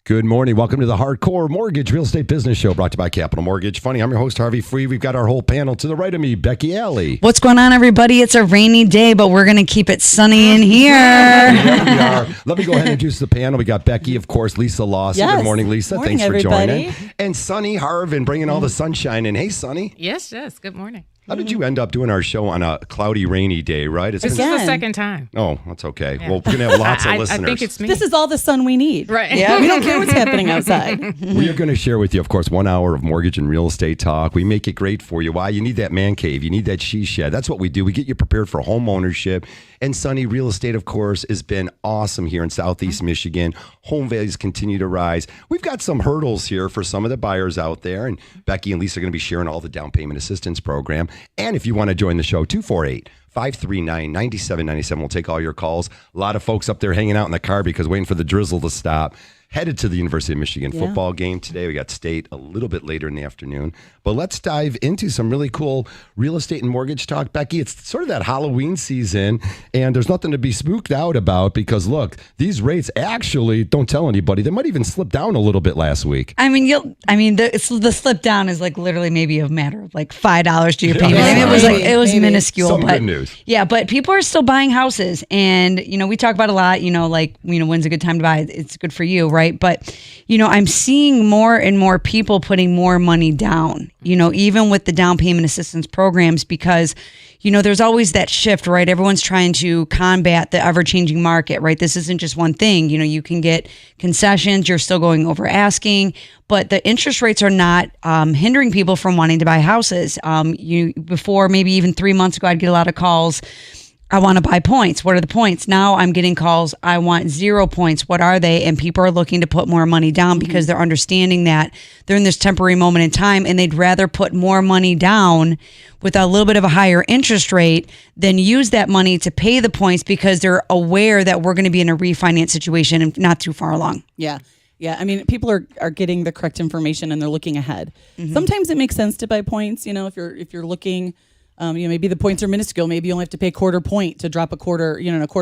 Good morning. Welcome to the Hardcore Mortgage Real Estate Business Show brought to you by Capital Mortgage. Funny, I'm your host, Harvey Free. We've got our whole panel to the right of me, Becky Alley. What's going on, everybody? It's a rainy day, but we're going to keep it sunny in here. There we are. Let me go ahead and introduce the panel. We got Becky, of course, Lisa Lawson. Yes. Good morning, Lisa. Morning, Thanks for everybody. joining. And Sunny Harvin bringing all the sunshine in. Hey, Sunny. Yes. Good morning. How did you end up doing our show on a cloudy, rainy day, right? This is the second time. Oh, that's okay. Yeah. Well, we're going to have lots of listeners. I think it's me. This is all the sun we need. Right. Yeah. We don't care what's happening outside. We are going to share with you, of course, 1 hour of mortgage and real estate talk. We make it great for you. Why? You need that man cave. You need that she shed. That's what we do. We get you prepared for home ownership. And Sunny, real estate, of course, has been awesome here in Southeast Michigan. Home values continue to rise. We've got some hurdles here for some of the buyers out there. And Becky and Lisa are going to be sharing all the down payment assistance program. And if you want to join the show, 248-539-9797. We'll take all your calls. A lot of folks up there hanging out in the car because waiting for the drizzle to stop. Headed to the University of Michigan football game today. We got state a little bit later in the afternoon. But let's dive into some really cool real estate and mortgage talk. Becky, it's sort of that Halloween season, and there's nothing to be spooked out about because, look, these rates actually, don't tell anybody, they might even slip down a little bit last week. I mean, the slip down is like literally maybe a matter of like $5 to your payment. Yeah, I mean, it was minuscule. Some but good news. Yeah, but people are still buying houses, and we talk about a lot. When's a good time to buy? It's good for you, right? But I'm seeing more and more people putting more money down. Even with the down payment assistance programs, because there's always that shift, right? Everyone's trying to combat the ever-changing market, right? This isn't just one thing. You can get concessions. You're still going over asking, but the interest rates are not hindering people from wanting to buy houses. Before, maybe even 3 months ago, I'd get a lot of calls. I want to buy points. What are the points? Now I'm getting calls. I want 0 points. What are they? And people are looking to put more money down because they're understanding that they're in this temporary moment in time and they'd rather put more money down with a little bit of a higher interest rate than use that money to pay the points because they're aware that we're going to be in a refinance situation and not too far along. Yeah. Yeah. I mean, people are getting the correct information and they're looking ahead. Sometimes it makes sense to buy points, if you're looking. Maybe the points are minuscule. Maybe you only have to pay a quarter point to drop a quarter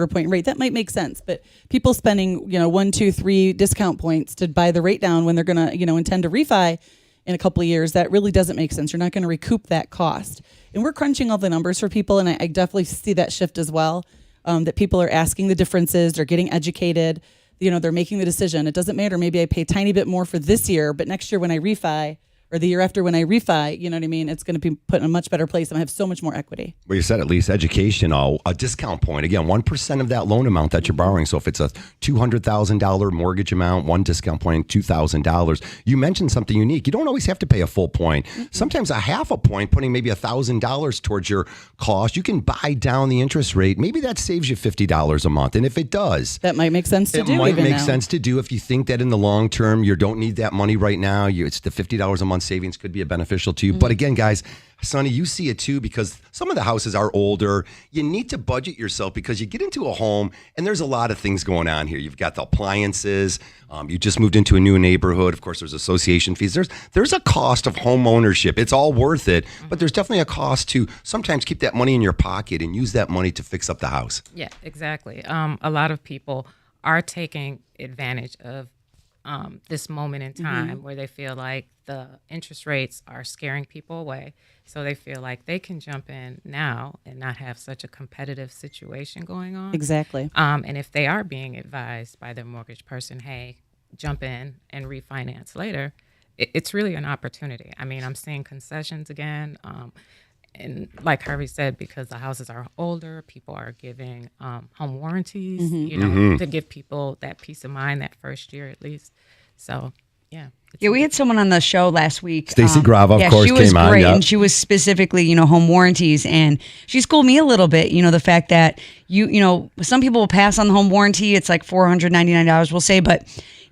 point rate. That might make sense. But people spending, 1, 2, 3 discount points to buy the rate down when they're going to, intend to refi in a couple of years, that really doesn't make sense. You're not going to recoup that cost. And we're crunching all the numbers for people. And I definitely see that shift as well, that people are asking the differences. They're getting educated. They're making the decision. It doesn't matter. Maybe I pay a tiny bit more for this year, but next year when I refi, or the year after when I refi, you know what I mean? It's going to be put in a much better place and I have so much more equity. Well, you said at least educational, a discount point. Again, 1% of that loan amount that you're borrowing. So if it's a $200,000 mortgage amount, one discount point, $2,000. You mentioned something unique. You don't always have to pay a full point. Sometimes a half a point, putting maybe $1,000 towards your cost, you can buy down the interest rate. Maybe that saves you $50 a month. And if it does, that might make sense to do. It might make sense to do if you think that in the long term, you don't need that money right now. It's the $50 a month savings could be beneficial to you. But again, guys, Sonny, you see it too because some of the houses are older. You need to budget yourself because you get into a home and there's a lot of things going on here. You've got the appliances. You just moved into a new neighborhood. Of course, there's association fees. There's a cost of home ownership. It's all worth it, but there's definitely a cost to sometimes keep that money in your pocket and use that money to fix up the house. Yeah, exactly. A lot of people are taking advantage of this moment in time where they feel like the interest rates are scaring people away. So they feel like they can jump in now and not have such a competitive situation going on. Exactly. And if they are being advised by their mortgage person, hey, jump in and refinance later, it's really an opportunity. I mean, I'm seeing concessions again. And like Harvey said, because the houses are older, people are giving home warranties, to give people that peace of mind that first year at least. So, yeah. Yeah, we had someone on the show last week. Stacy Grava, of course, she was came on. Great, Yep. and she was specifically, home warranties, and she schooled me a little bit. The fact that some people will pass on the home warranty. It's like $499, we'll say, but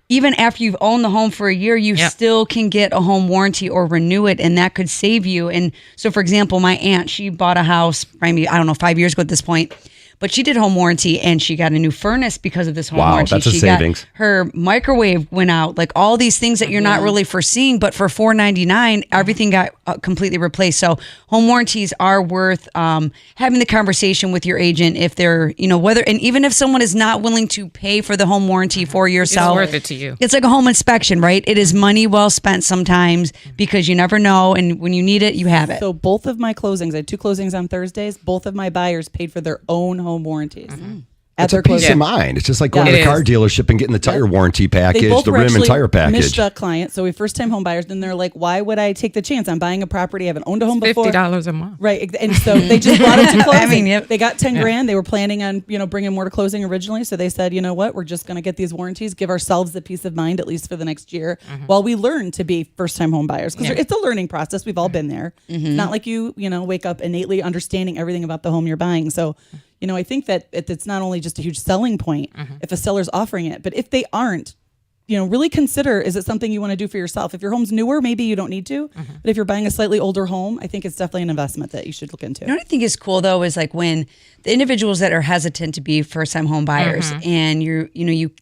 even after you've owned the home for a year, you still can get a home warranty or renew it, and that could save you. And so, for example, my aunt, she bought a house, maybe, 5 years ago at this point. but she did home warranty and she got a new furnace because of this home Wow, warranty. that's a she savings. Got, her microwave went out, like all these things that you're not really foreseeing, but for $499, everything got completely replaced. So home warranties are worth having the conversation with your agent if they're, whether, and even if someone is not willing to pay for the home warranty for yourself. It's worth it to you. It's like a home inspection, right? It is money well spent sometimes because you never know. And when you need it, you have it. So both of my closings, I had 2 closings on Thursdays. Both of my buyers paid for their own home warranties. At It's a their peace closing. of mind. It's just like going to It the car is. dealership and getting the tire warranty They package, both the were rim and actually tire package. Mishta clients, so we first time home buyers, and they're like, why would I take the chance? I'm buying a property, I haven't owned a home before. $50 a month. Right, and so they just brought it to closing. I mean, yep. They got 10 grand. They were planning on, bringing more to closing originally. So they said, you know what, we're just going to get these warranties, give ourselves the peace of mind at least for the next year, while we learn to be first time home buyers because it's a learning process. We've all been there. It's not like you wake up innately understanding everything about the home you're buying. So. I think that it's not only just a huge selling point if a seller's offering it, but if they aren't, really consider, is it something you want to do for yourself? If your home's newer, maybe you don't need to. But if you're buying a slightly older home, I think it's definitely an investment that you should look into. You know what I think is cool though is like when the individuals that are hesitant to be first time home buyers and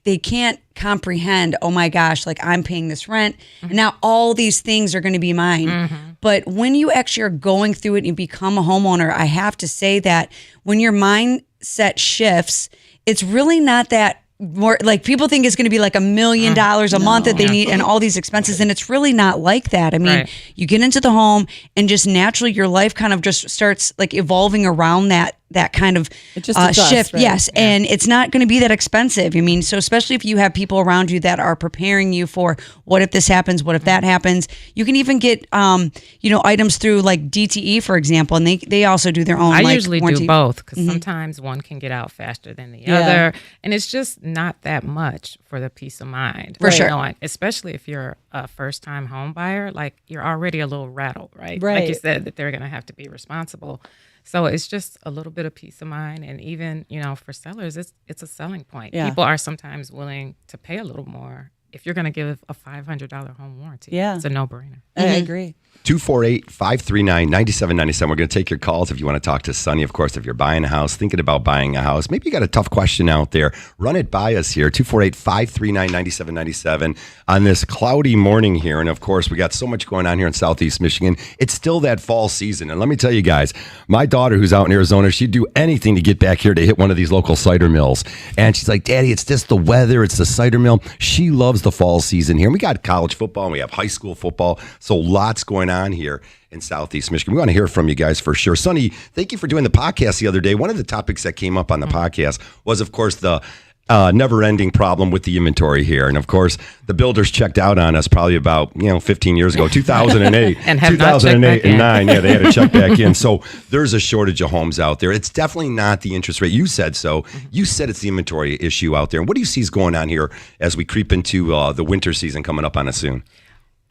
they can't comprehend, oh my gosh, like I'm paying this rent and now all these things are going to be mine. But when you actually are going through it and you become a homeowner, I have to say that when your mindset shifts, it's really not that more like people think it's going to be like $1 million a month that they need and all these expenses. And it's really not like that. I mean, Right. you get into the home and just naturally your life kind of just starts like evolving around that kind of It just adjusts, shift. right? Yes. And it's not going to be that expensive. I mean, so especially if you have people around you that are preparing you for what if this happens, what if that happens, you can even get, items through like DTE, for example, and they also do their own. I like, usually warranty. do both because sometimes one can get out faster than the other, and it's just not that much for the peace of mind. For sure. Knowing, especially if you're a first-time home buyer, like you're already a little rattled, right? Right. Like you said, that they're going to have to be responsible. So it's just a little bit of peace of mind, and even for sellers, it's a selling point. Yeah. People are sometimes willing to pay a little more if you're going to give a $500 home warranty. Yeah. It's a no-brainer. I agree. 248-539-9797. We're going to take your calls if you want to talk to Sunny. Of course, if you're buying a house, thinking about buying a house, maybe you got a tough question out there, run it by us here, 248-539-9797 on this cloudy morning here. And of course, we got so much going on here in Southeast Michigan. It's still that fall season. And let me tell you guys, my daughter who's out in Arizona, she'd do anything to get back here to hit one of these local cider mills. And she's like, Daddy, it's just the weather. It's the cider mill. She loves the fall season here. And we got college football and we have high school football. So lots going on here in Southeast Michigan. We want to hear from you guys for sure. Sonny, thank you for doing the podcast the other day. One of the topics that came up on the podcast was, of course, the never-ending problem with the inventory here. And, of course, the builders checked out on us probably about 15 years ago, 2008. And have not checked 2008 back and in. 9. Yeah, they had to check back in. So there's a shortage of homes out there. It's definitely not the interest rate. You said so. You said it's the inventory issue out there. And what do you see is going on here as we creep into the winter season coming up on us soon?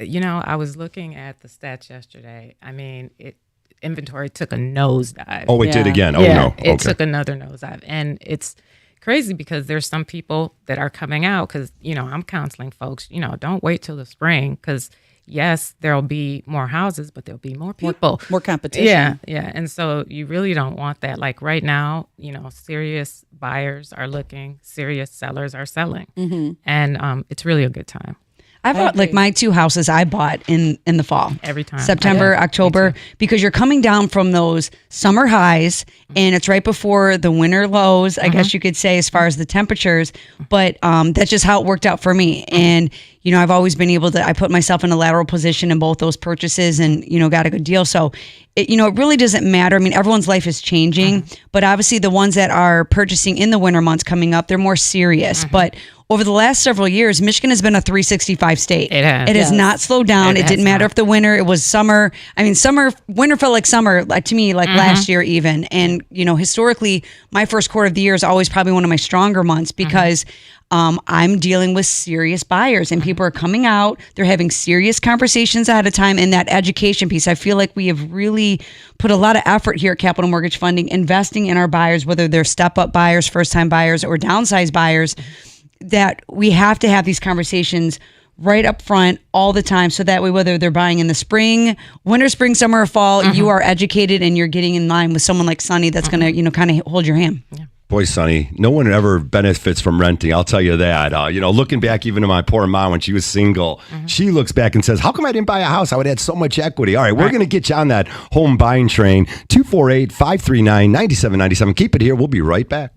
I was looking at the stats yesterday. I mean, inventory took a nosedive. Oh, it did Yeah. again. Oh, Yeah, no. it Okay. took another nosedive. And it's crazy because there's some people that are coming out because, I'm counseling folks, don't wait till the spring because, yes, there'll be more houses, but there'll be more people. More competition. Yeah. And so you really don't want that. Like right now, serious buyers are looking, serious sellers are selling. And it's really a good time. I bought like my 2 houses I bought in the fall. Every time. September, Yeah, October, because you're coming down from those summer highs and it's right before the winter lows, I guess you could say, as far as the temperatures. But that's just how it worked out for me. And, I've always been able to, I put myself in a lateral position in both those purchases and, got a good deal. So, it really doesn't matter. I mean, everyone's life is changing, but obviously the ones that are purchasing in the winter months coming up, they're more serious. But over the last several years, Michigan has been a 365 state. It has. It has Yes. not slowed down. It It didn't has matter not. if the winter, it was summer. I mean, winter felt like summer, like to me, like last year even. And, historically, my first quarter of the year is always probably one of my stronger months because I'm dealing with serious buyers and people are coming out. They're having serious conversations ahead of time. And that education piece, I feel like we have really put a lot of effort here at Capital Mortgage Funding, investing in our buyers, whether they're step-up buyers, first-time buyers, or downsize buyers, that we have to have these conversations right up front all the time. So that way, whether they're buying in the spring, winter, spring, summer, or fall, you are educated and you're getting in line with someone like Sunny that's going to, kind of hold your hand. Yeah. Boy, Sonny, no one ever benefits from renting. I'll tell you that. Looking back even to my poor mom when she was single, she looks back and says, how come I didn't buy a house? I would have had so much equity. All right, we're going to get you on that home buying train. 248-539-9797. Keep it here. We'll be right back.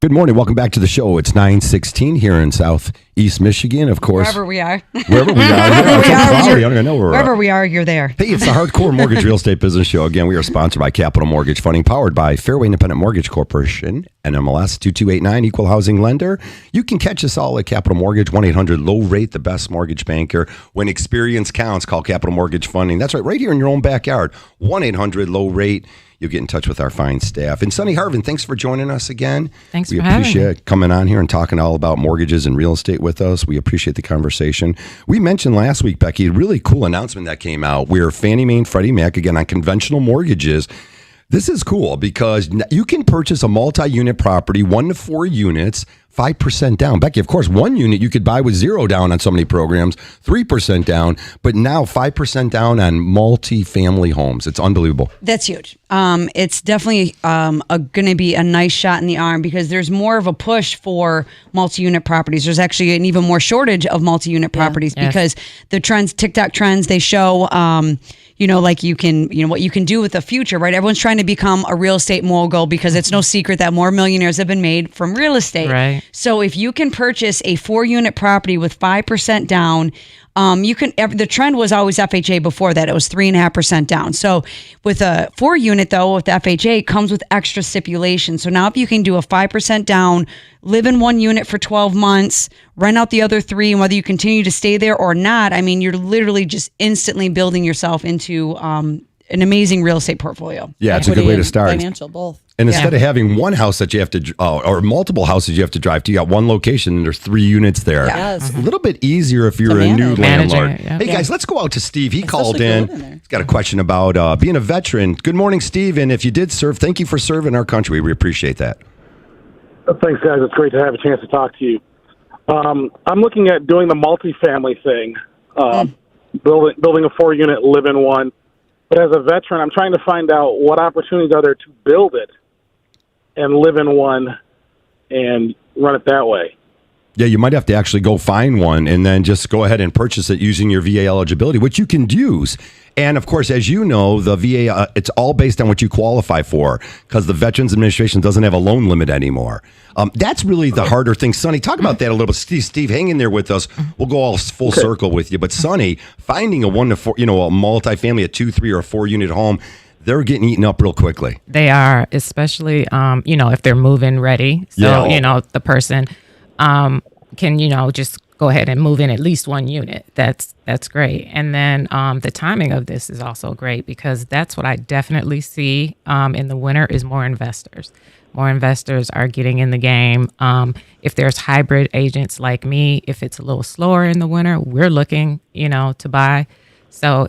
Good morning. Welcome back to the show. It's 9:16 here in Southeast Michigan, of course. Wherever we are. Wherever we are. Yeah, it's so cloudy. I don't even know where we're Wherever at. we are, you're there. Hey, it's the Hardcore Mortgage Real Estate Business Show. Again, we are sponsored by Capital Mortgage Funding, powered by Fairway Independent Mortgage Corporation, NMLS 2289, Equal Housing Lender. You can catch us all at Capital Mortgage, 1-800-LOW-RATE, the best mortgage banker. When experience counts, call Capital Mortgage Funding. That's right here in your own backyard. 1-800-LOW-RATE. You'll get in touch with our fine staff. And Sonny Harvin, thanks for joining us again. Thanks we for having appreciate coming on here and talking all about mortgages and real estate with us. We appreciate the conversation. We mentioned last week, Becky, a really cool announcement that came out where Fannie Mae and Freddie Mac, again, on conventional mortgages. This is cool because you can purchase a multi-unit property, 1 to 4 units, 5% down. Becky, of course, 1 unit you could buy with 0 down on so many programs, 3% down, but now 5% down on multi-family homes. It's unbelievable. That's huge. It's definitely going to be a nice shot in the arm because there's more of a push for multi-unit properties. There's actually an even more shortage of multi-unit properties because the trends, TikTok trends, they show, like you can, what you can do with the future, right? Everyone's trying to become a real estate mogul because it's no secret that more millionaires have been made from real estate. Right. So if you can purchase a 4-unit property with 5% down, you can. The trend was always FHA before that. It was 3.5% down. So with a 4-unit though, with FHA, it comes with extra stipulations. So now if you can do a 5% down, live in 1 unit for 12 months, rent out the other 3, and whether you continue to stay there or not, I mean, you're literally just instantly building yourself into an amazing real estate portfolio. Yeah, it's a Equity good way to and start. Financial, both. And instead of having one house that you have to, or multiple houses you have to drive to, you got one location and there's 3 units there. Yes. A little bit easier if you're To a new manage. Managing landlord. it, yeah. Hey guys, let's go out to Steve. He called Especially if in. you live in there. He's got a question about being a veteran. Good morning, Steve. And if you did serve, thank you for serving our country. We appreciate that. Thanks, guys. It's great to have a chance to talk to you. I'm looking at doing the multifamily thing, building a 4-unit, live in one. But as a veteran, I'm trying to find out what opportunities are there to build it and live in one and run it that way. Yeah, you might have to actually go find one and then just go ahead and purchase it using your VA eligibility, which you can use. And of course, as you know, the VA, it's all based on what you qualify for because the Veterans Administration doesn't have a loan limit anymore. That's really the harder thing. Sonny, talk about that a little bit. Steve, hang in there with us. We'll go all full circle with you. But Sonny, finding a 1 to 4, a multifamily, a 2, 3, or 4-unit home, they're getting eaten up real quickly. They are, especially, if they're move-in ready. So, Yeah. The person can, just go ahead and move in at least 1 unit. That's great. And then the timing of this is also great because that's what I definitely see in the winter is more investors. More investors are getting in the game. If there's hybrid agents like me, if it's a little slower in the winter, we're looking, to buy. So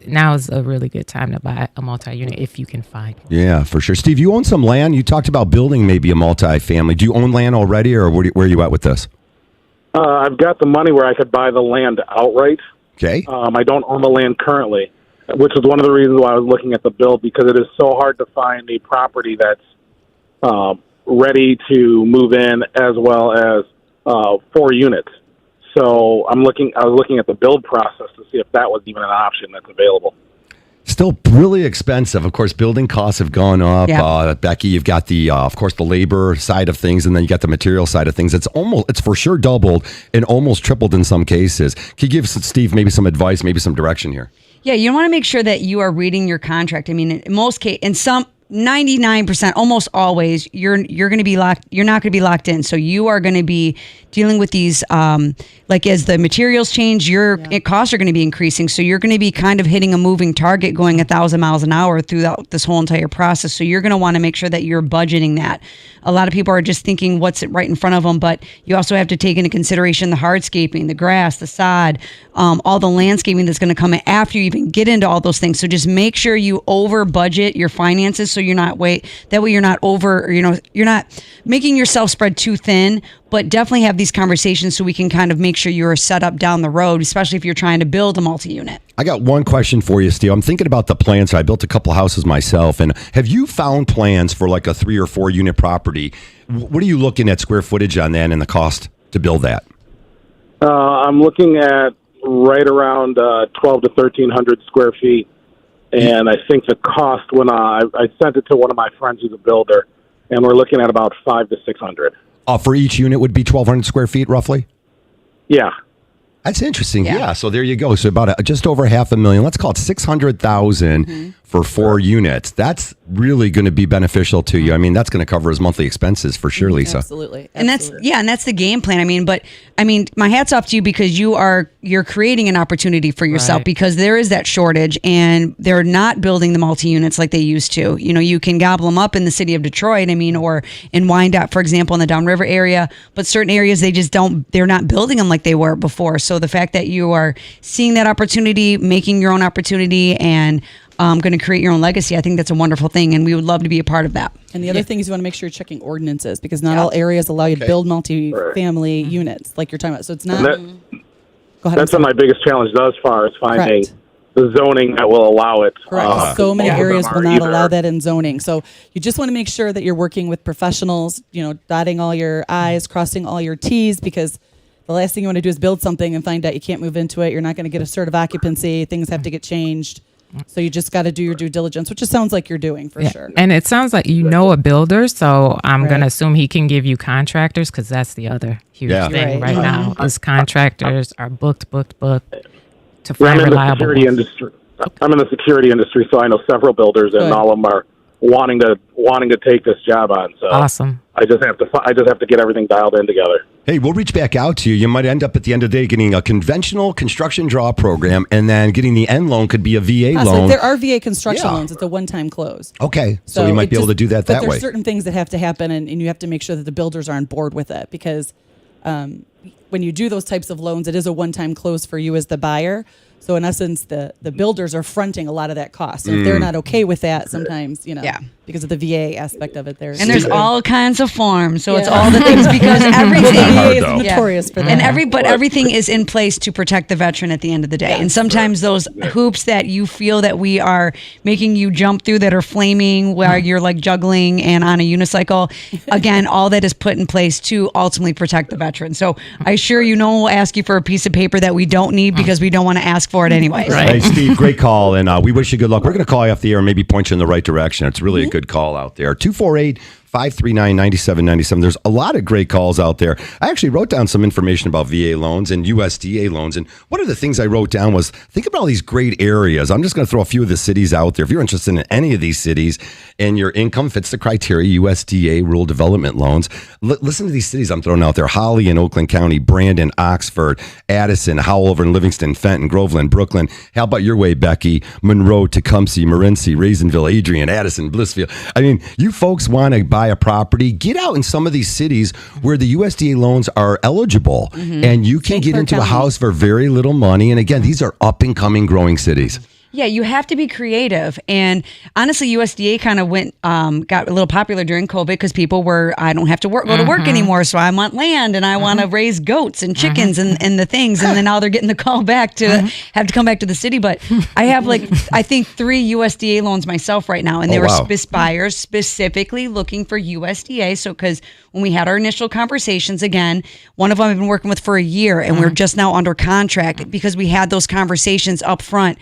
now is a really good time to buy a multi-unit if you can find one. Yeah, for sure. Steve, you own some land. You talked about building maybe a multi-family. Do you own land already, or where are you at with this? I've got the money where I could buy the land outright. Okay. I don't own the land currently, which is one of the reasons why I was looking at the build, because it is so hard to find a property that's ready to move in as well as 4 units. So I was looking at the build process to see if that was even an option that's available. Still really expensive. Of course, building costs have gone up. Yeah. Becky, you've got of course, the labor side of things, and then you got the material side of things. It's for sure doubled and almost tripled in some cases. Can you give Steve maybe some advice, maybe some direction here? Yeah, you want to make sure that you are reading your contract. I mean, in most cases, in some 99%, almost always, you're going to be locked. You're not going to be locked in. So you are going to be dealing with these, as the materials change, your costs are going to be increasing. So you're going to be kind of hitting a moving target, going 1,000 miles an hour throughout this whole entire process. So you're going to want to make sure that you're budgeting that. A lot of people are just thinking what's right in front of them, but you also have to take into consideration the hardscaping, the grass, the sod, all the landscaping that's going to come in after you even get into all those things. So just make sure you over budget your finances so you're not that way you're not over, you're not making yourself spread too thin, but definitely have these conversations so we can kind of make sure you're set up down the road, especially if you're trying to build a multi-unit. I got one question for you, Steve. I'm thinking about the plans. So I built a couple houses myself, and have you found plans for like a 3 or 4 unit property? What are you looking at square footage on that and the cost to build that? I'm looking at right around 12 to 1,300 square feet. And I think the cost, when I sent it to one of my friends who's a builder, and we're looking at about 500 to 600. For each unit would be 1,200 square feet, roughly? Yeah. That's interesting. Yeah. So there you go. So about just over $500,000. Let's call it 600,000 for 4 units. That's really going to be beneficial to you. I mean, that's going to cover his monthly expenses for sure, Lisa. Absolutely. And that's the game plan. I mean, my hat's off to you because you're creating an opportunity for yourself Right. because there is that shortage and they're not building the multi-units like they used to. You know, you can gobble them up in the city of Detroit, or in Wyandotte, for example, in the Downriver area, but certain areas they're not building them like they were before. So the fact that you are seeing that opportunity, making your own opportunity and going to create your own legacy, I think that's a wonderful thing, and we would love to be a part of that. And the other thing is you want to make sure you're checking ordinances because not all areas allow you to build multi-family units like you're talking about. So it's not. Go ahead. That's what my biggest challenge thus far is finding the zoning that will allow it. Correct. So many areas will not either. allow that in zoning. So you just want to make sure that you're working with professionals, dotting all your I's, crossing all your T's, because the last thing you want to do is build something and find out you can't move into it. You're not going to get a cert of occupancy. Things have to get changed. So you just got to do your due diligence, which it sounds like you're doing for sure. And it sounds like you know a builder, so I'm going to Right. assume he can give you contractors because that's the other huge thing Right. right now is contractors are booked to Yeah, find I'm in the reliable security ones. industry. I'm in the security industry, so I know several builders, and Good. all of them are wanting to take this job on. So Awesome. I just have to get everything dialed in together. Hey, we'll reach back out to you. You might end up at the end of the day getting a conventional construction draw program, and then getting the end loan could be a VA Possibly. loan. There are VA construction Yeah. loans. It's a one-time close. Okay, so you might be able to do that but that there's way. certain things that have to happen, and you have to make sure that the builders are on board with it because when you do those types of loans, it is a one-time close for you as the buyer. So in essence, the builders are fronting a lot of that cost. So if they're not okay with that, sometimes, Yeah. because of the VA aspect of it, there's And there's all kinds of forms, so it's Yeah. all the things because everything hard, VA though. is notorious for that. And everything is in place to protect the veteran at the end of the day. And sometimes those hoops that you feel that we are making you jump through that are flaming while you're like juggling and on a unicycle, again, all that is put in place to ultimately protect the veteran. So I assure you, no one will ask you for a piece of paper that we don't need because we don't want to ask for it anyway. Hey, Steve, great call, and we wish you good luck. We're going to call you off the air and maybe point you in the right direction. It's really a good call out there. 248-539-9797. There's a lot of great calls out there. I actually wrote down some information about VA loans and USDA loans, and one of the things I wrote down was think about all these great areas. I'm just going to throw a few of the cities out there. If you're interested in any of these cities and your income fits the criteria, USDA rural development loans, listen to these cities I'm throwing out there: Holly in Oakland County, Brandon, Oxford, Addison, Howell over in Livingston, Fenton, Groveland, Brooklyn. How about your way, Becky? Monroe, Tecumseh, Morenci, Raisonville, Adrian, Addison, Blissfield. I mean, you folks want to buy a property, get out in some of these cities where the USDA loans are eligible, and you can St. get Clair into a County. house for very little money. And again, these are up and coming growing cities. Yeah, you have to be creative. And honestly, USDA kind of got a little popular during COVID because people were, I don't have to go to work anymore. So I want land and I want to raise goats and chickens and the things. And then now they're getting the call back to have to come back to the city. But I have I think 3 USDA loans myself right now. And they were wow. buyers specifically looking for USDA. So because when we had our initial conversations, again, one of them I've been working with for a year and we're just now under contract because we had those conversations up front.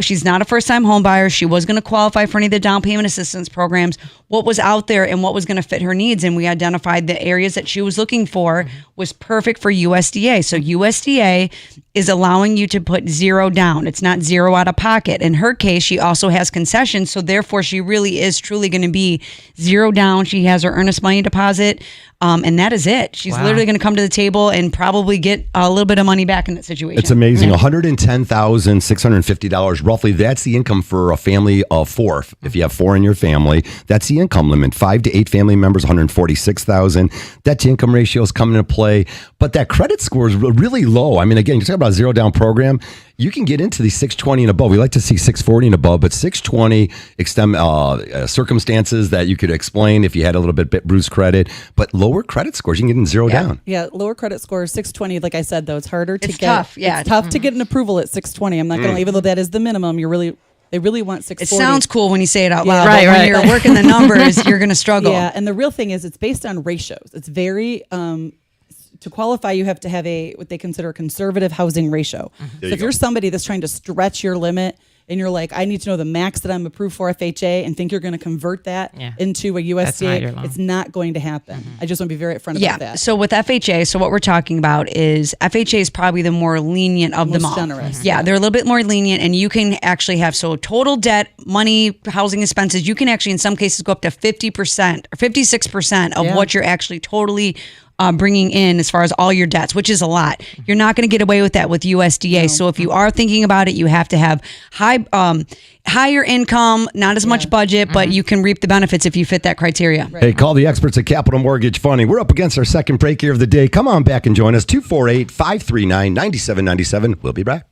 She's not a first-time home buyer. She was going to qualify for any of the down payment assistance programs, what was out there and what was going to fit her needs. And we identified the areas that she was looking for was perfect for USDA. So USDA is allowing you to put $0 down. It's not $0 out of pocket. In her case, she also has concessions. So therefore, she really is truly going to be $0 down. She has her earnest money deposit. And that is it. She's literally going to come to the table and probably get a little bit of money back in that situation. It's amazing. $110,650 roughly. That's the income for a family of 4. If you have 4 in your family, that's the income limit. 5 to 8 family members, $146,000. Debt to income ratios come into play, but that credit score is really low. I mean, again, you're talking about a $0 down program. You can get into the 620 and above. We like to see 640 and above, but 620 extend circumstances that you could explain if you had a little bit bruised credit, but lower credit scores, you can get in $0 down. Yeah, lower credit score, 620. Like I said, though, it's harder to It's get. tough, yeah. It's tough to get an approval at 620. I'm not going to, even though that is the minimum, they really want 640. It sounds cool when you say it out Yeah. loud, Right, but when you're working the numbers, you're going to struggle. Yeah, and the real thing is it's based on ratios. It's very to qualify, you have to have what they consider a conservative housing ratio. So if you're somebody that's trying to stretch your limit and you're like, I need to know the max that I'm approved for FHA, and think you're going to convert that Yeah. into a That's not your USDA, loan. it's not going to happen. I just want to be very upfront Yeah. about that. So with FHA, so what we're talking about is FHA is probably the more lenient of them Most all. generous. Yeah, they're a little bit more lenient, and you can actually have total debt, money, housing expenses. You can actually, in some cases, go up to 50% or 56% of Yeah. what you're actually totally bringing in as far as all your debts, which is a lot. You're not going to get away with that with USDA. So if you are thinking about it, you have to have higher income, not as much budget, but you can reap the benefits if you fit that criteria. Hey, call the experts at Capital Mortgage Funding. We're up against our second break here of the day. Come on back and join us. 248-539-9797. We'll be back.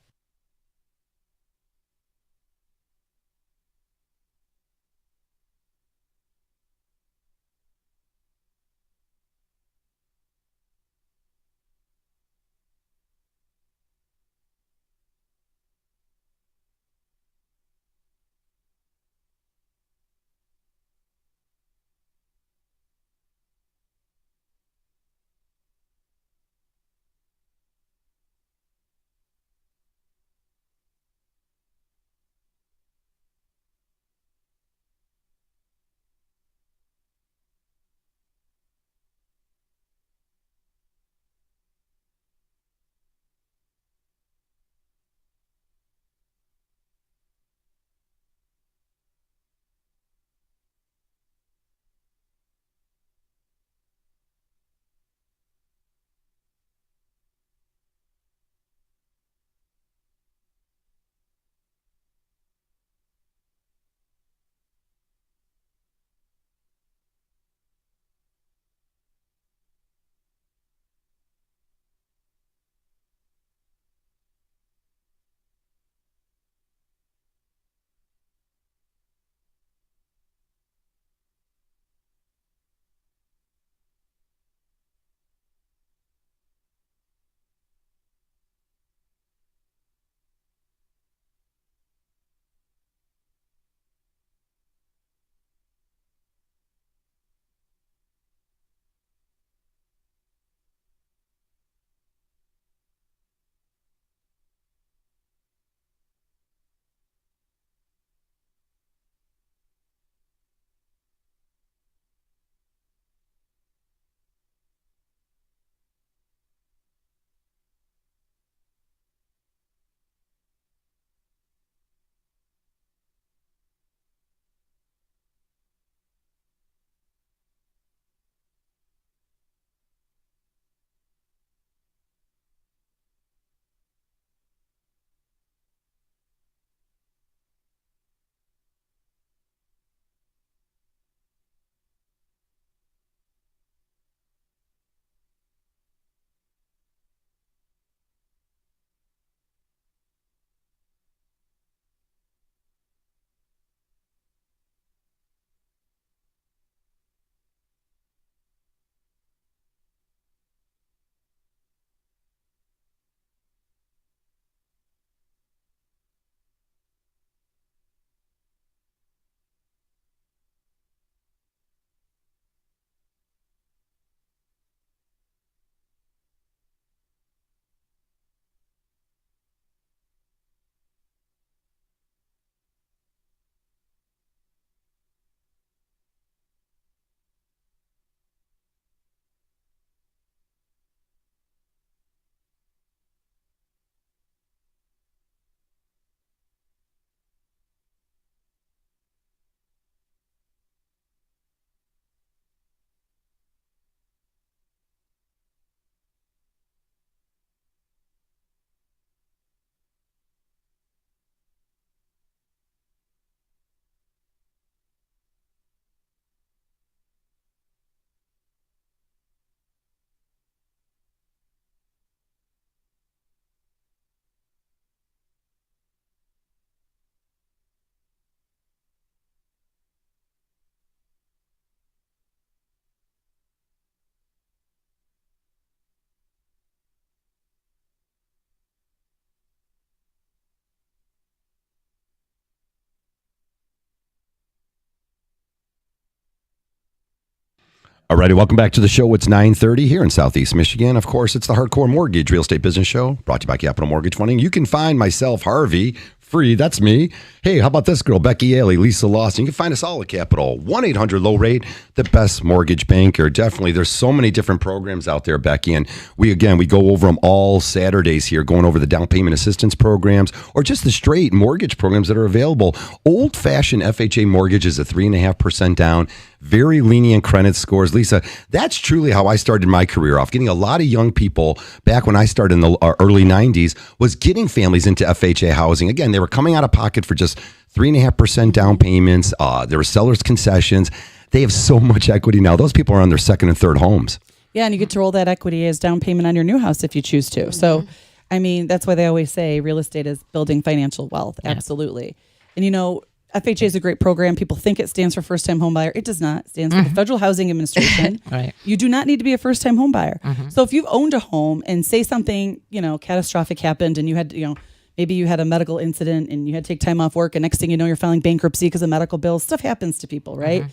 All righty, welcome back to the show. It's 9:30 here in Southeast Michigan. Of course, it's the Hardcore Mortgage Real Estate Business Show, brought to you by Capital Mortgage Funding. You can find myself, Harvey, free. That's me. Hey, how about this girl, Becky Ailey, Lisa Lawson? You can find us all at Capital. 1-800-LOW-RATE, the best mortgage banker. Definitely, there's so many different programs out there, Becky. And we go over them all Saturdays here, going over the down payment assistance programs or just the straight mortgage programs that are available. Old-fashioned FHA mortgage is a 3.5% down. Very lenient credit scores. Lisa, that's truly how I started my career off. Getting a lot of young people back when I started in the early 90s was getting families into FHA housing. Again, they were coming out of pocket for just 3.5% down payments. There were seller's concessions. They have so much equity now. Those people are on their second and third homes. Yeah, and you get to roll that equity as down payment on your new house if you choose to. So, I mean, that's why they always say real estate is building financial wealth. Absolutely. And, you know, FHA is a great program. People think it stands for first-time home buyer. It does not. It stands for the Federal Housing Administration. Right. You do not need to be a first-time home buyer. So if you've owned a home and say something, you know, catastrophic happened and you had, you know, maybe you had a medical incident and you had to take time off work and next thing you know, you're filing bankruptcy because of medical bills. Stuff happens to people, right?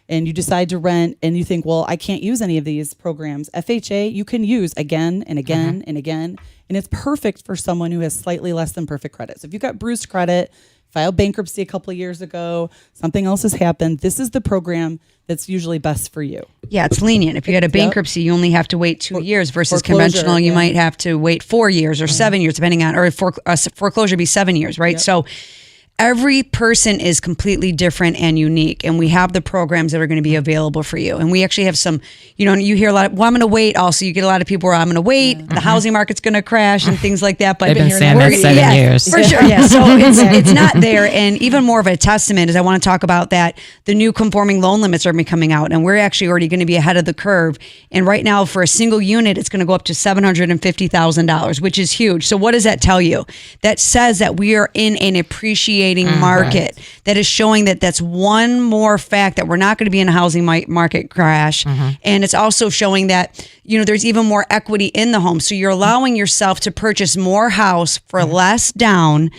And you decide to rent and you think, well, I can't use any of these programs. FHA, you can use again and again and again. And it's perfect for someone who has slightly less than perfect credit. So if you've got bruised credit, filed bankruptcy a couple of years ago, something else has happened, this is the program that's usually best for you. Yeah, it's lenient. If you had a bankruptcy, you only have to wait 2 years versus foreclosure, conventional. You might have to wait 4 years or 7 years, depending on, or foreclosure be 7 years, right? So every person is completely different and unique, and we have the programs that are going to be available for you. And we actually have some, you know, you hear a lot of, well, I'm going to wait. Also, you get a lot of people where I'm going to wait. The housing market's going to crash and things like that. But They've been saying that 7 years. For sure. Yeah. So it's not there. And even more of a testament is I want to talk about that. The new conforming loan limits are coming out, and we're actually already going to be ahead of the curve. And right now, for a single unit, it's going to go up to $750,000, which is huge. So what does that tell you? That says that we are in an appreciating market. That is showing that that's one more fact that we're not going to be in a housing market crash. And it's also showing that, you know, there's even more equity in the home. So you're allowing yourself to purchase more house for less down.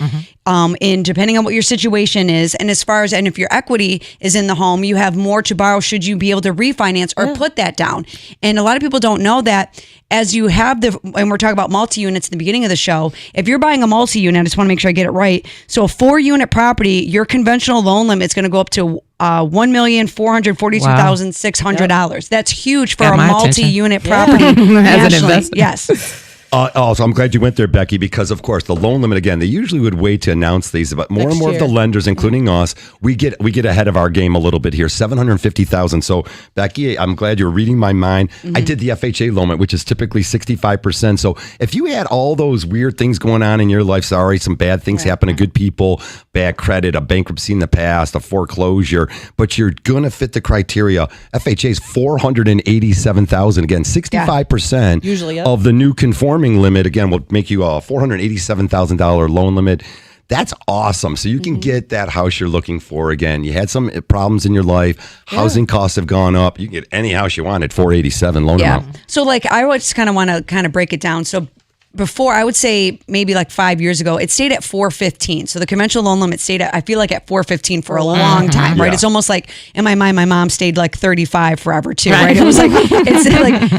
And depending on what your situation is, and as far as, and if your equity is in the home, you have more to borrow should you be able to refinance or put that down. And a lot of people don't know that as you have and we're talking about multi-units in the beginning of the show, if you're buying a multi-unit, I just want to make sure I get it right. So a 4-unit property, your conventional loan limit is going to go up to $1,442,600. That's huge for Got a my multi-unit property. As an nationally. investment. Yes. So I'm glad you went there, Becky, because of course the loan limit, again, they usually would wait to announce these, but more and more of the lenders, including us, we get ahead of our game a little bit here. $750,000. So Becky, I'm glad you're reading my mind. I did the FHA loan limit, which is typically 65%. So if you had all those weird things going on in your life, sorry, some bad things happen to good people, bad credit, a bankruptcy in the past, a foreclosure, but you're gonna fit the criteria. FHA is $487,000. Again, 65% Usually, of the new conforming limit, again, will make you a $487,000 loan limit. That's awesome. So you can get that house you're looking for. Again, you had some problems in your life. Housing costs have gone up. You can get any house you want at $487 loan amount. So like I would just kind of want to break it down. So before, I would say maybe like 5 years ago, it stayed at $415. So the conventional loan limit stayed at, I feel like at $415 for a long time, right? Yeah. It's almost like in my mind, my mom stayed like $35 forever too, right? It was like, it's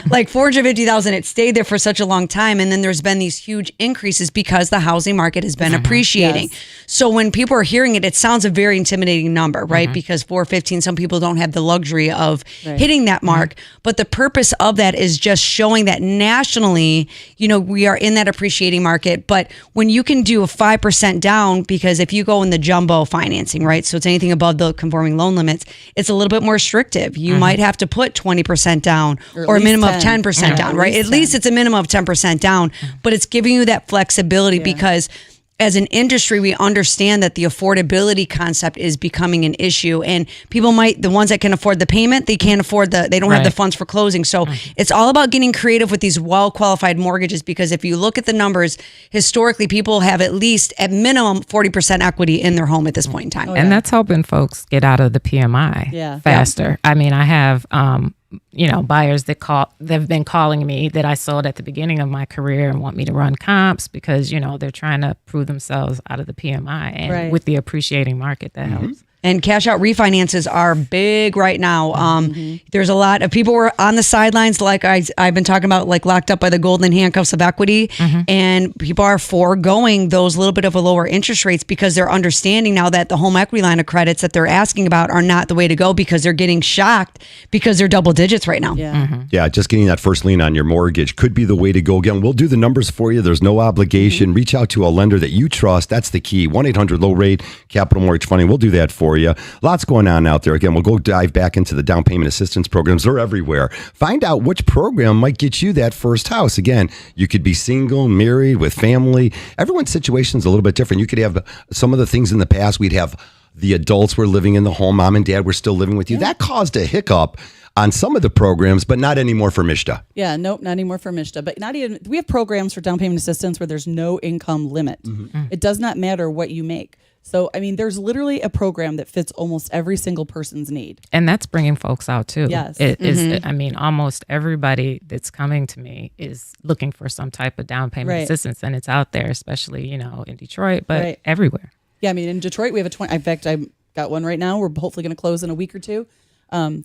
like $450,000. It stayed there for such a long time. And then there's been these huge increases because the housing market has been appreciating. Yes. So when people are hearing it, it sounds a very intimidating number, right? Because $415, some people don't have the luxury of hitting that mark. But the purpose of that is just showing that nationally, you know, we are in that appreciating market. But when you can do a 5% down, because if you go in the jumbo financing, right? So it's anything above the conforming loan limits, it's a little bit more restrictive. You might have to put 20% down or a minimum of 10% down, right? At least it's a minimum of 10% down, but it's giving you that flexibility because as an industry, we understand that the affordability concept is becoming an issue, and people the ones that can afford the payment, they can't afford they don't have the funds for closing. So it's all about getting creative with these well-qualified mortgages, because if you look at the numbers, historically, people have at minimum 40% equity in their home at this point in time. And that's helping folks get out of the PMI faster. I mean, I have, buyers they've been calling me that I sold at the beginning of my career and want me to run comps because, they're trying to prove themselves out of the PMI and with the appreciating market that helps. And cash out refinances are big right now. There's a lot of people were on the sidelines, like I've been talking about, like locked up by the golden handcuffs of equity. And people are foregoing those little bit of a lower interest rates because they're understanding now that the home equity line of credits that they're asking about are not the way to go, because they're getting shocked because they're double digits right now. Yeah. Yeah, just getting that first lien on your mortgage could be the way to go. Again, we'll do the numbers for you. There's no obligation. Reach out to a lender that you trust. That's the key. 1-800-LOW-RATE, Capital Mortgage Funding. We'll do that for you. Lots going on out there. Again, we'll go dive back into the down payment assistance programs. They're everywhere. Find out which program might get you that first house. Again, you could be single, married, with family. Everyone's situation is a little bit different. You could have some of the things in the past. We'd have the adults were living in the home. Mom and dad were still living with you. That caused a hiccup on some of the programs, but not anymore for Mishta. Yeah, nope, not anymore for Mishta. But not even, we have programs for down payment assistance where there's no income limit. It does not matter what you make. So, I mean, there's literally a program that fits almost every single person's need. And that's bringing folks out too. Yes. It is, I mean, almost everybody that's coming to me is looking for some type of down payment Right. assistance, and it's out there, especially, you know, in Detroit, but Right. everywhere. Yeah, I mean, in Detroit, we have in fact, I got one right now. We're hopefully going to close in a week or two.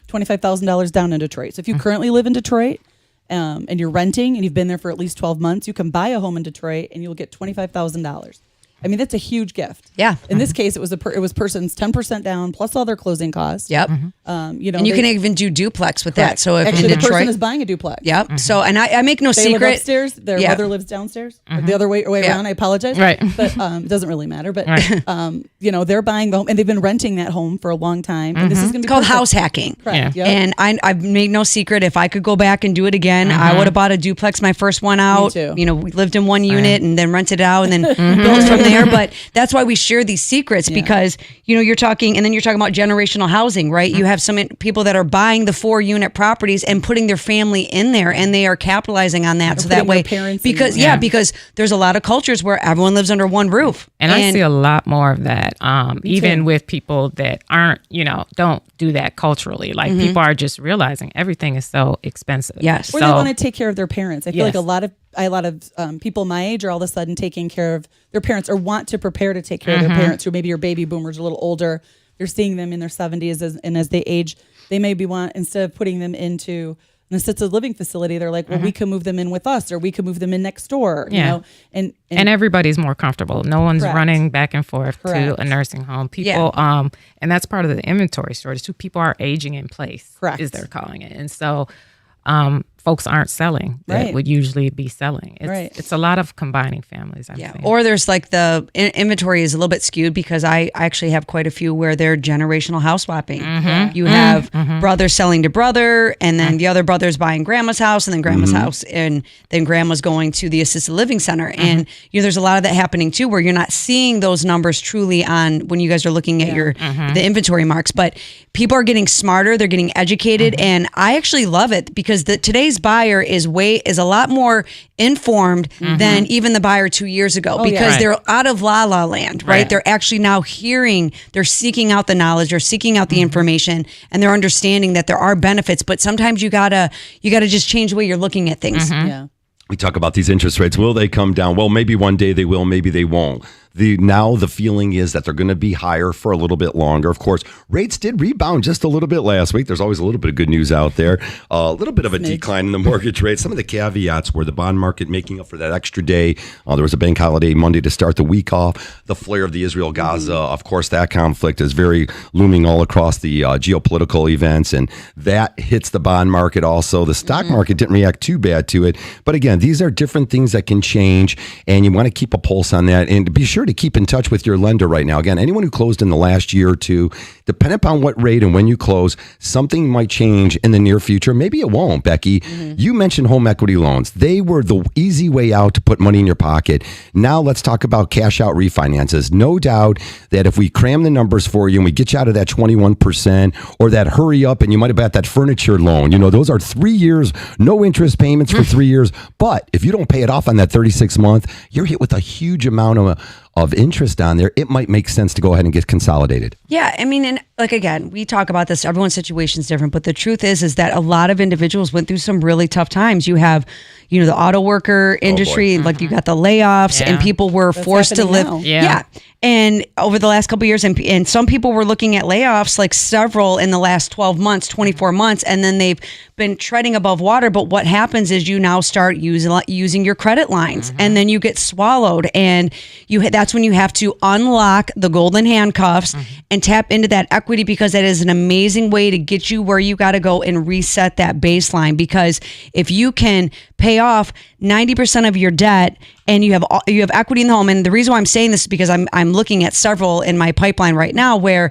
$25,000 down in Detroit. So if you currently live in Detroit and you're renting and you've been there for at least 12 months, you can buy a home in Detroit and you'll get $25,000. I mean, that's a huge gift. Yeah. In this case, it was person's 10% down plus all their closing costs. Yep. You know, And you can even do duplex with that. correct. So if actually, in the Detroit, person is buying a duplex. yep. So, and I make no They secret. live upstairs. Their Yeah. mother lives downstairs. Or the other way around. I apologize. Right. But it doesn't really matter. But you know, they're buying the home and they've been renting that home for a long time. And this is going to be It's called perfect. house hacking. Correct. Yeah. Yep. And I've made no secret, if I could go back and do it again, I would have bought a duplex, my first one out. too. You know, we lived in one unit and then rented it out and then built from there. But that's why we share these secrets, because, you know, you're talking about generational housing, right? You have some people that are buying the 4-unit properties and putting their family in there, and they are capitalizing on that. So that putting their way, parents in because, there. because there's a lot of cultures where everyone lives under one roof. And I see a lot more of that, even too. with people that aren't, you know, don't do that culturally. Like people are just realizing everything is so expensive. Yes. Or they want to take care of their parents. I feel like Yes. a lot of people my age are all of a sudden taking care of their parents or want to prepare to take care of their parents, who maybe are baby boomers, a little older. They're seeing them in their 70s and as they age, they maybe want, instead of putting them into an assisted living facility, they're like, well, we can move them in with us, or we can move them in next door, you know? And everybody's more comfortable. No one's Correct. running back and forth Correct. to a nursing home. People, and that's part of the inventory shortage too. People are aging in place, Correct. is they're calling it. And so folks aren't selling that Right. would usually be selling. It's, Right. it's a lot of combining families, I'm saying. Or there's like the inventory is a little bit skewed, because I actually have quite a few where they're generational house swapping. You have brothers selling to brother, and then the other brother's buying grandma's house, and then grandma's house, and then grandma's going to the assisted living center. And you know, there's a lot of that happening too, where you're not seeing those numbers truly on when you guys are looking at your the inventory marks. But people are getting smarter, they're getting educated, and I actually love it, because today's buyer is a lot more informed than even the buyer 2 years ago, because Right. they're out of la la land, right? They're actually now they're seeking out the knowledge, they're seeking out the information, and they're understanding that there are benefits, but sometimes you gotta just change the way you're looking at things. yeah. We talk about these interest rates. Will they come down? Well, maybe one day they will, maybe they won't. Now the feeling is that they're going to be higher for a little bit longer. Of course, rates did rebound just a little bit last week. There's always a little bit of good news out there. A little bit of a decline in the mortgage rate. Some of the caveats were the bond market making up for that extra day. There was a bank holiday Monday to start the week off. The flare of the Israel-Gaza, of course, that conflict is very looming all across the geopolitical events, and that hits the bond market also. The stock market didn't react too bad to it. But again, these are different things that can change, and you want to keep a pulse on that. And be sure to keep in touch with your lender right now. Again, anyone who closed in the last year or two, depending upon what rate and when you close, something might change in the near future. Maybe it won't, Becky. You mentioned home equity loans. They were the easy way out to put money in your pocket. Now let's talk about cash out refinances. No doubt that if we cram the numbers for you and we get you out of that 21% or that hurry up, and you might have got that furniture loan, those are 3 years, no interest payments for 3 years. But if you don't pay it off on that 36 month, you're hit with a huge amount of interest on there. It might make sense to go ahead and get consolidated. Yeah, I mean, and like, again, we talk about this, everyone's situation is different, but the truth is that a lot of individuals went through some really tough times. You have, the auto worker industry, like you got the layoffs, and people were forced to live. happening now. Yeah. And over the last couple of years, and some people were looking at layoffs, like several in the last 12 months, 24 months, and then they've been treading above water. But what happens is you now start using your credit lines, and then you get swallowed, and that's when you have to unlock the golden handcuffs and tap into that equity, because that is an amazing way to get you where you got to go and reset that baseline. Because if you can pay off 90% of your debt and you have equity in the home, and the reason why I'm saying this is because I'm looking at several in my pipeline right now where,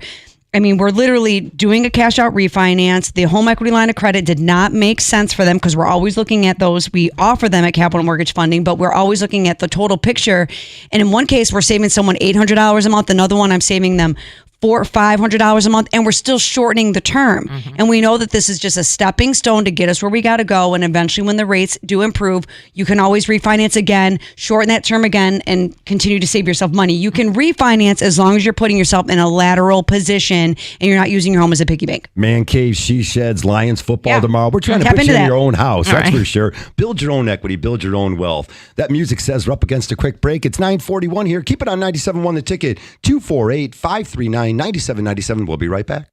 I mean, we're literally doing a cash out refinance. The home equity line of credit did not make sense for them because we're always looking at those. We offer them at Capital Mortgage Funding, but we're always looking at the total picture. And in one case, we're saving someone $800 a month. Another one, I'm saving them $400 or $500 a month, and we're still shortening the term. And we know that this is just a stepping stone to get us where we got to go. And eventually, when the rates do improve, you can always refinance again, shorten that term again, and continue to save yourself money. You can refinance as long as you're putting yourself in a lateral position and you're not using your home as a piggy bank. Man cave, she sheds, Lions football tomorrow. We're trying to Tap put into you in that. your own house. All That's right. for sure. Build your own equity. Build your own wealth. That music says we're up against a quick break. It's 9:41 here. Keep it on 97.1 The Ticket. 248-539-9797. We'll be right back.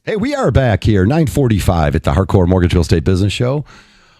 Hey, we are back here, 9:45 at the Hardcore Mortgage Real Estate Business Show.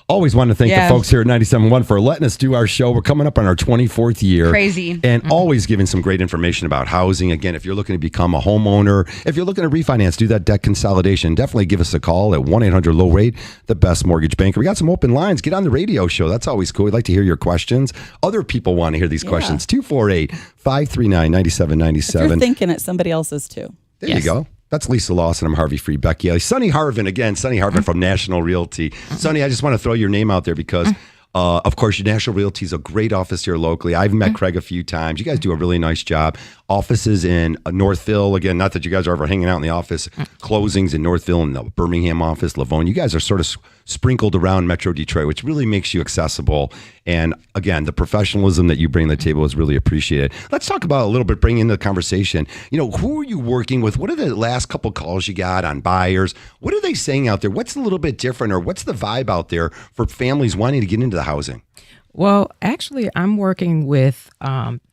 Always want to thank the folks here at 97.1 for letting us do our show. We're coming up on our 24th year. Crazy. And always giving some great information about housing. Again, if you're looking to become a homeowner, if you're looking to refinance, do that debt consolidation, definitely give us a call at 1-800-LOW-RATE, the best mortgage banker. We got some open lines. Get on the radio show. That's always cool. We'd like to hear your questions. Other people want to hear these questions. 248-539-9797. If you're thinking it, somebody else is too. There you go. That's Lisa Lawson. I'm Harvey Free, Becky Ellie. Sonny Harvin, again, Sonny Harvin from National Realty. Sonny, I just want to throw your name out there because, of course, your National Realty is a great office here locally. I've met Craig a few times. You guys do a really nice job. Offices in Northville. Again, not that you guys are ever hanging out in the office. Closings in Northville and the Birmingham office, Livonia. You guys are sort of sprinkled around Metro Detroit, which really makes you accessible. And again, the professionalism that you bring to the table is really appreciated. Let's talk about a little bit, bring into the conversation. Who are you working with? What are the last couple calls you got on buyers? What are they saying out there? What's a little bit different, or what's the vibe out there for families wanting to get into the housing? Well, actually, I'm working with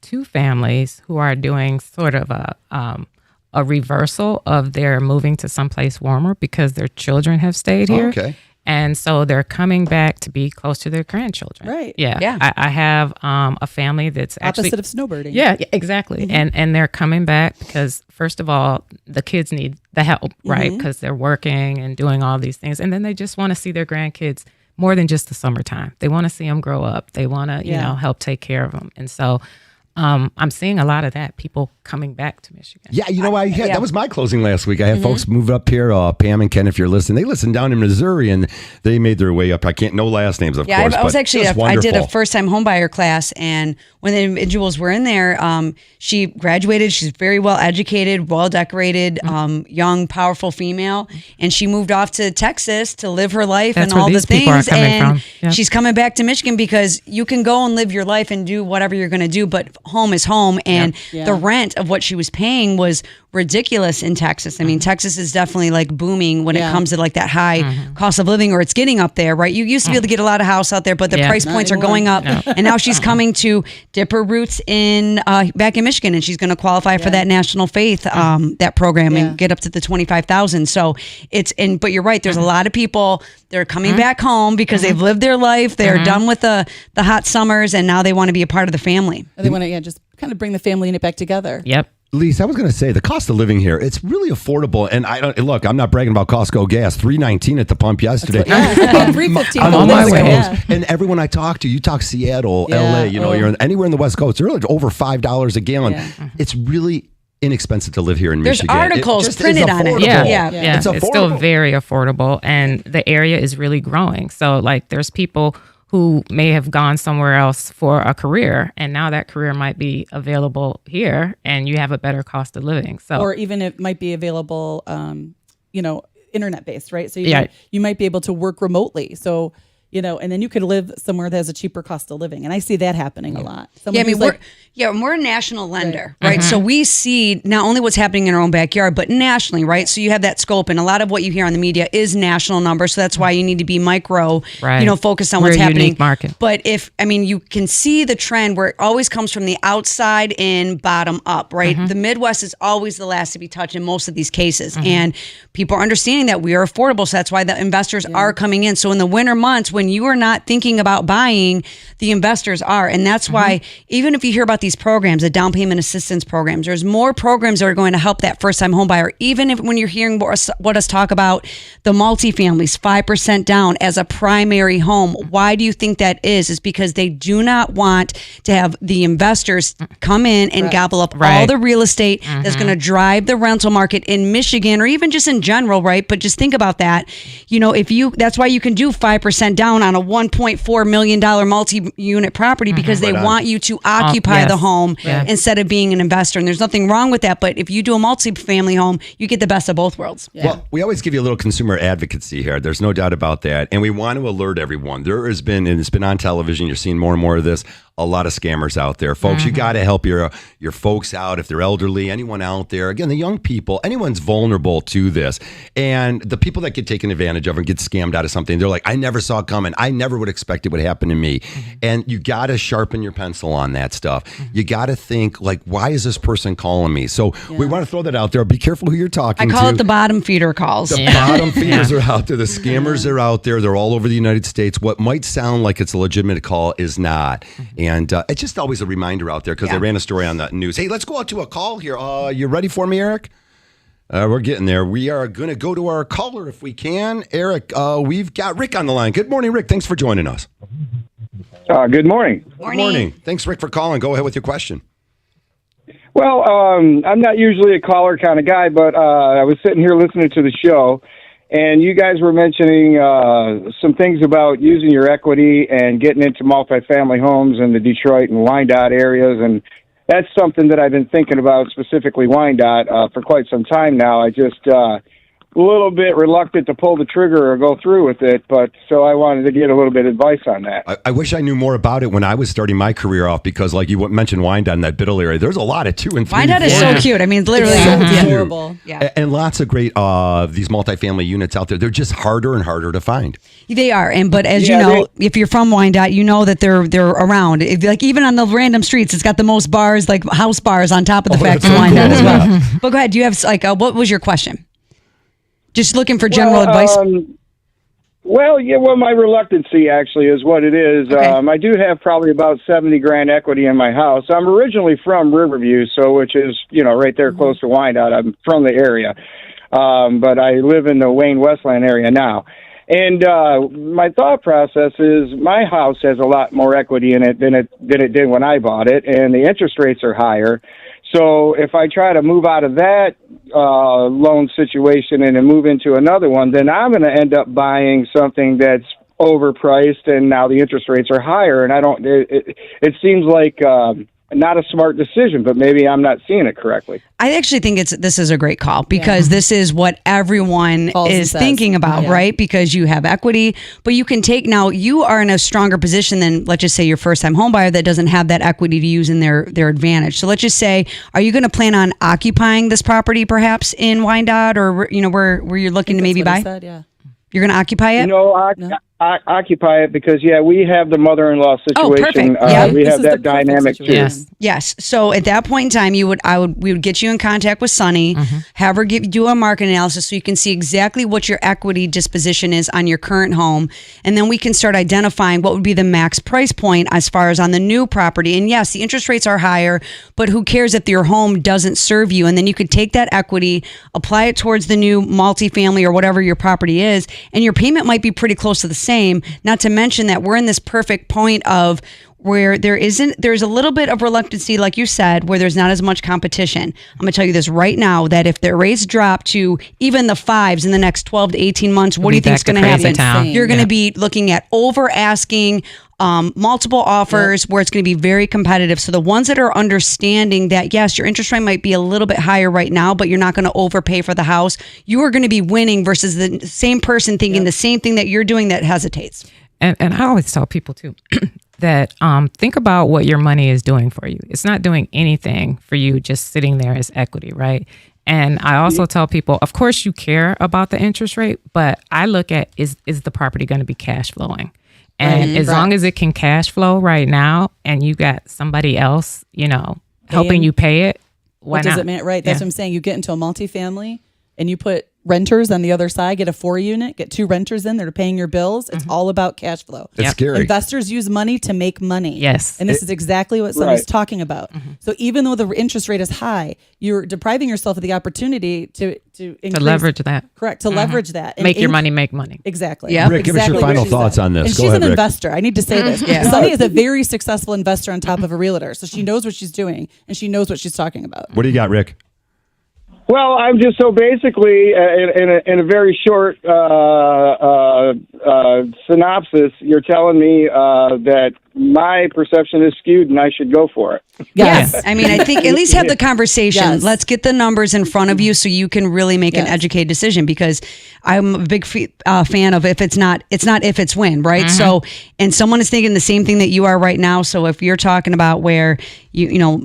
2 families who are doing sort of a reversal of their moving to someplace warmer because their children have stayed here. Okay. And so they're coming back to be close to their grandchildren. Right. Yeah. Yeah. I have a family that's actually Opposite of snowbirding. Yeah, exactly. And they're coming back because, first of all, the kids need the help, right? Because they're working and doing all these things. And then they just want to see their grandkids more than just the summertime. They want to see them grow up. They want to, help take care of them. And so I'm seeing a lot of that, people coming back to Michigan. Yeah, that was my closing last week. I had folks move up here, Pam and Ken, if you're listening. They listened down in Missouri, and they made their way up. No last names, of course. I was actually, just I did a wonderful. first-time homebuyer class, and when the individuals were in there, she graduated. She's very well educated, well decorated, young, powerful female, and she moved off to Texas to live her life That's and where all the these people are things. coming And from. Yep. she's coming back to Michigan because you can go and live your life and do whatever you're going to do, but home is home, and Yeah. the rent of what she was paying was ridiculous in Texas. I mean, Texas is definitely like booming when it comes to like that high cost of living, or it's getting up there, right? You used to be able to get a lot of house out there, but the Yeah. price Not points are anymore. going up. And now she's coming to dip her roots in back in Michigan, and she's going to qualify for that National Faith that program and get up to the 25,000. So but you're right. There's a lot of people. They're coming back home because they've lived their life. They're done with the hot summers, and now they want to be a part of the family. They want to just kind of bring the family unit back together. Yep. Lisa, I was going to say the cost of living here, it's really affordable. And I'm not bragging about Costco gas, $3.19 at the pump yesterday. $3.15 On the on my West way. Coast. And everyone I talk to, you talk Seattle, Yeah. LA, you're anywhere in the West Coast, they're like over $5 a gallon. Yeah. It's really inexpensive to live here in There's Michigan. articles just is printed on it. affordable. Yeah. Yeah. It's It's still affordable. very affordable, and the area is really growing. So, like, there's people who may have gone somewhere else for a career, and now that career might be available here, and you have a better cost of living. So, Or even it might be available, internet based, right? So Yeah. you might be able to work remotely. So, and then you could live somewhere that has a cheaper cost of living. And I see that happening a lot. Yeah, I mean, we're a national lender, right? So we see not only what's happening in our own backyard, but nationally, right? So you have that scope, and a lot of what you hear on the media is national numbers. So that's why you need to be micro, Right. focused on We're what's a happening. unique market. But you can see the trend where it always comes from the outside in, bottom up, right? The Midwest is always the last to be touched in most of these cases, and people are understanding that we are affordable. So that's why the investors are coming in. So in the winter months, when you are not thinking about buying, the investors are, and that's why even if you hear about these programs, the down payment assistance programs, there's more programs that are going to help that first-time home buyer. Even if when you're hearing what us talk about the multifamilies, 5% down as a primary home, why do you think that is? Is because they do not want to have the investors come in and gobble up all Right. the real estate that's going to drive the rental market in Michigan, or even just in general, right? But just think about that. That's why you can do 5% down on a $1.4 million multi-unit property, because they Right on. want you to occupy yes. the home Yeah. instead of being an investor. And there's nothing wrong with that. But if you do a multi-family home, you get the best of both worlds. Well, we always give you a little consumer advocacy here. There's no doubt about that. And we want to alert everyone. There has been, and it's been on television, you're seeing more and more of this, a lot of scammers out there. Folks, you got to help your folks out if they're elderly, anyone out there. Again, the young people, anyone's vulnerable to this. And the people that get taken advantage of and get scammed out of something, they're like, I never saw it coming. I never would expect it would happen to me. And you got to sharpen your pencil on that stuff. You got to think, like, why is this person calling me? So we want to throw that out there. Be careful who you're I talking to. call it the bottom feeder calls. The bottom feeders are out there. The scammers are out there. They're all over the United States. What might sound like it's a legitimate call is not. And it's just always a reminder out there, because they ran a story on the news. Hey, let's go out to a call here. You ready for me, Eric? We're getting there. We are going to go to our caller if we can. Eric, we've got Rick on the line. Good morning, Rick. Thanks for joining us. Good morning. Good morning. Thanks, Rick, for calling. Go ahead with your question. Well, I'm not usually a caller kind of guy, but I was sitting here listening to the show, and you guys were mentioning some things about using your equity and getting into multifamily homes in the Detroit and Wyandotte areas, and that's something that I've been thinking about, specifically Wyandotte, for quite some time now. I just a little bit reluctant to pull the trigger or go through with it, but so I wanted to get a little bit of advice on that. I wish I knew more about it when I was starting my career off, because like you mentioned Wyandotte in that Biddle area, there's a lot of 2 and 3. Wyandotte is so cute. I mean, literally. It's adorable. Yeah. And lots of great these multifamily units out there. They're just harder and harder to find. They are, but as Yeah, you know, if you're from Wyandotte, you know that they're around. Like even on the random streets, it's got the most bars, like house bars, on top of the fact that's of so Wyandotte cool. as well. But go ahead. Do you have like what was your question? Just looking for general advice. Well, my reluctancy actually is what it is. Okay. I do have probably about 70 grand equity in my house. I'm originally from Riverview, which is, right there close to Wyandotte. I'm from the area. But I live in the Wayne Westland area now. And my thought process is my house has a lot more equity in it than it did when I bought it, and the interest rates are higher. So if I try to move out of that loan situation and then move into another one, then I'm going to end up buying something that's overpriced, and now the interest rates are higher. And it seems like not a smart decision, but maybe I'm not seeing it correctly. I actually think this is a great call, because this is what everyone is thinking about, right? Because you have equity, but you can take, now you are in a stronger position than, let's just say, your first time home buyer that doesn't have that equity to use in their advantage. So let's just say, are you going to plan on occupying this property perhaps in Wyandotte, or where you're looking to maybe buy? You're going to occupy it? Occupy it because, we have the mother-in-law situation. Perfect. Yeah. We have that dynamic too. Yes. So at that point in time, we would get you in contact with Sunny, have her do a market analysis so you can see exactly what your equity disposition is on your current home. And then we can start identifying what would be the max price point as far as on the new property. And yes, the interest rates are higher, but who cares if your home doesn't serve you? And then you could take that equity, apply it towards the new multifamily or whatever your property is, and your payment might be pretty close to the same. Not to mention that we're in this perfect point of where there's a little bit of reluctancy, like you said, where there's not as much competition. I'm going to tell you this right now, that if the rates drop to even the 5s in the next 12 to 18 months, what do you think is going to happen? You're going to be looking at over asking, multiple offers where it's going to be very competitive. So the ones that are understanding that, yes, your interest rate might be a little bit higher right now, but you're not going to overpay for the house, you are going to be winning versus the same person thinking the same thing that you're doing that hesitates. And I always tell people too that think about what your money is doing for you. It's not doing anything for you just sitting there as equity, right? And I also tell people, of course you care about the interest rate, but I look at is the property going to be cash flowing? And as long as it can cash flow right now, and you got somebody else, helping you pay it, why what not? does it mean? Right. That's what I'm saying. You get into a multifamily and you put renters on the other side, get a 4-unit, get 2 renters in, they're paying your bills. It's all about cash flow. It's scary. Investors use money to make money. Yes. And this is exactly what Sonny's talking about. So even though the interest rate is high, you're depriving yourself of the opportunity to increase, leverage that. Correct. To leverage that. And Make your money make money. Exactly. Yeah. Rick, give us your Exactly final what she thoughts said. on this. And Go she's ahead, an Rick. investor. I need to say this. Sonny is a very successful investor on top of a realtor. So she knows what she's doing and she knows what she's talking about. What do you got, Rick? Well, I'm just so basically in a very short synopsis, you're telling me that my perception is skewed and I should go for it. Yes. I mean, I think at least have the conversation. Yes. Let's get the numbers in front of you so you can really make an educated decision, because I'm a big fan of it's not if, it's when, right? So, and someone is thinking the same thing that you are right now. So if you're talking about where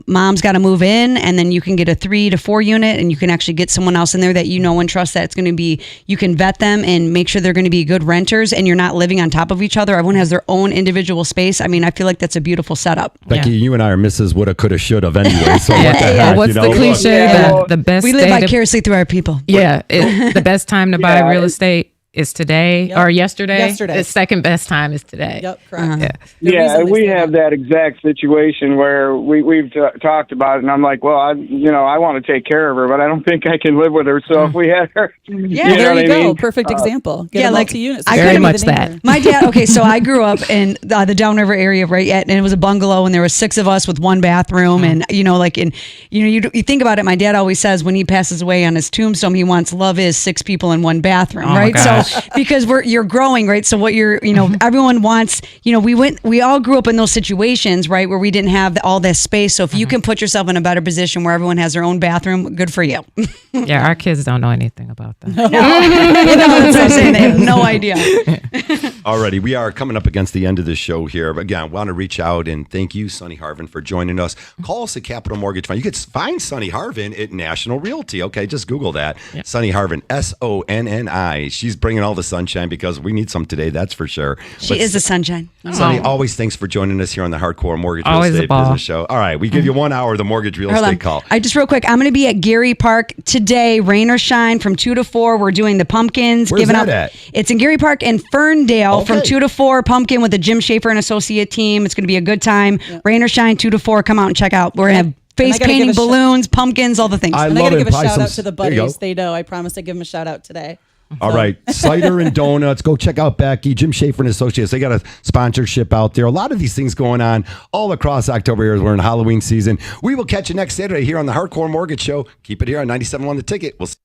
mom's got to move in and then you can get a 3 to 4 unit and you can actually get someone else in there that you know and trust that it's going to be, you can vet them and make sure they're going to be good renters and you're not living on top of each other. Everyone has their own individual space. I mean, I feel like that's a beautiful setup. Becky, you and I are Mrs. Woulda, Coulda, Shoulda anyway. So what the heck, What's the cliche? The best We live day vicariously through our people. the best time to buy real estate is today Yep. or yesterday. Yesterday. The second best time is today. Yep, correct. Yeah. The Yeah, reason they we say have that exact situation where we've talked about it, and I'm like, well, I want to take care of her, but I don't think I can live with her. So if we had her, Yeah, There you what I go. mean? Perfect example. Get yeah, a like, multi-unit. I Very couldn't- much that. My dad, okay, so I grew up in the Downriver area, right? And it was a bungalow, and there were 6 of us with 1 bathroom. And, you think about it, my dad always says when he passes away on his tombstone, he wants love is 6 people in 1 bathroom, Oh my right? gosh. So, because you're growing, right? So what everyone wants, we all grew up in those situations, right? Where we didn't have all this space. So if you can put yourself in a better position where everyone has their own bathroom, good for you. Yeah, our kids don't know anything about that. That's what I'm saying. They have no idea. Alrighty, we are coming up against the end of the show here. But again, I want to reach out and thank you, Sonny Harvin, for joining us. Call us at Capital Mortgage Fund. You can find Sonny Harvin at National Realty. Okay, just Google that. Yeah. Sonny Harvin, Sonni. She's bringing all the sunshine because we need some today, that's for sure. She is the sunshine. Sonny, always thanks for joining us here on the Hardcore Mortgage Real Always a Estate ball. Business Show. All right, we give you 1 hour of the Mortgage Real Hold Estate on. Call. I just real quick, I'm going to be at Gary Park today, rain or shine, from 2 to 4. We're doing the pumpkins. Where's giving that out. at? It's in Gary Park and Ferndale from Okay. 2 to 4. Pumpkin with the Jim Schaefer and Associate team. It's going to be a good time. Rain or shine, 2 to 4. Come out and check out. We're going to have face I gotta give painting, a sh- balloons, pumpkins, all the things. I And I love got to it. give a Buy shout some- out to the there you go. buddies. They know. I promised to give them a shout out today. All right, cider and donuts. Go check out Becky, Jim Schaefer and Associates. They got a sponsorship out there. A lot of these things going on all across October here as we're in Halloween season. We will catch you next Saturday here on the Hardcore Mortgage Show. Keep it here on 97.1 The Ticket. We'll see